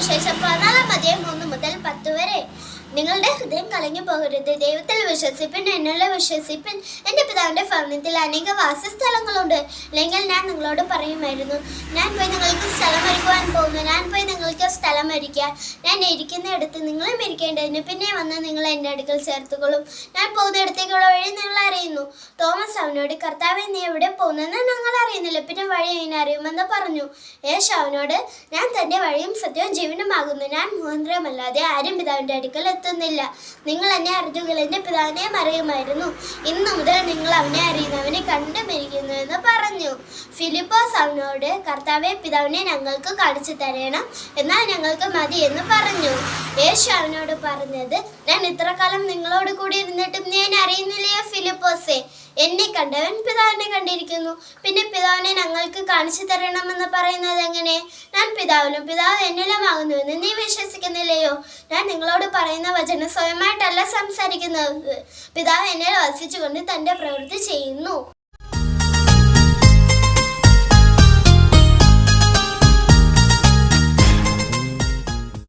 സുവിശേഷം 14:1 മുതൽ 10 വരെ. നിങ്ങളുടെ ഹൃദയം കലങ്ങി പോകരുത്. ദൈവത്തിൽ വിശ്വസിപ്പിൻ, എന്നുള്ള വിശ്വസിപ്പിൻ. എൻ്റെ പിതാവിൻ്റെ ഭവനത്തിൽ അനേക വാസസ്ഥലങ്ങളുണ്ട്. അല്ലെങ്കിൽ ഞാൻ നിങ്ങളോട് പറയുമായിരുന്നു, ഞാൻ പോയി നിങ്ങൾക്ക് സ്ഥലം ഒരുക്കുവാൻ പോകുന്നു. ഞാൻ പോയി നിങ്ങൾക്ക് സ്ഥലം ഒരുക്കാൻ ഞാൻ ഇരിക്കുന്നിടത്ത് നിങ്ങളും ഇരിക്കേണ്ടതിന് പിന്നെ വന്ന് നിങ്ങൾ എൻ്റെ അടുക്കൽ ചേർത്തുകൊള്ളും. ഞാൻ പോകുന്നിടത്തേക്കുള്ള വഴി നിങ്ങൾ അറിയുന്നു. തോമസ് അവനോട്, കർത്താവേ, നീ എവിടെ പോകുന്നതെന്ന് ഞങ്ങൾ അറിയുന്നില്ല, പിന്നെ വഴി എങ്ങനെ അറിയുമെന്ന് പറഞ്ഞു. യേശു അവനോട്, ഞാൻ തൻ്റെ വഴിയും സത്യവും ജീവനുമാകുന്നു. ഞാൻ മുഖാന്തരമല്ലാതെ ആരും പിതാവിൻ്റെ അടുക്കൽ എത്തുന്നില്ല. നിങ്ങൾ എന്നെ അറിഞ്ഞെങ്കിൽ എൻ്റെ പിതാവിനെ അറിയുമായിരുന്നു. ഇന്നു മുതൽ നിങ്ങൾ അവനെ അറിയുന്നു, അവനെ കണ്ടുമിരിക്കുന്നു എന്ന് പറഞ്ഞു. ഫിലിപ്പോസ് അവനോട്, കർത്താവേ, പിതാവിനെ ഞങ്ങൾക്ക് കാണിച്ചു തരണം, എന്നാൽ ഞങ്ങൾക്ക് മതി എന്ന് പറഞ്ഞു. യേശു അവനോട് പറഞ്ഞത്, ഞാൻ ഇത്ര കാലം നിങ്ങളോട് കൂടി ഇരുന്നിട്ടും നീ എന്നെ അറിയുന്നില്ലയോ ഫിലിപ്പോസേ? എന്നെ കണ്ടവൻ പിതാവിനെ കണ്ടിരിക്കുന്നു. പിന്നെ പിതാവിനെ ഞങ്ങൾക്ക് കാണിച്ചു തരണമെന്ന് പറയുന്നത് എങ്ങനെ? ഞാൻ പിതാവിലും പിതാവ് എന്നിലുമാകുന്നുവെന്ന് നീ വിശ്വസിക്കുന്നില്ലയോ? ഞാൻ നിങ്ങളോട് പറയുന്ന വചനം സ്വയമായിട്ടല്ല സംസാരിക്കുന്നത്. പിതാവ് എന്നിൽ വസിച്ചുകൊണ്ട് തൻ്റെ പ്രവൃത്തി ചെയ്യുന്നു.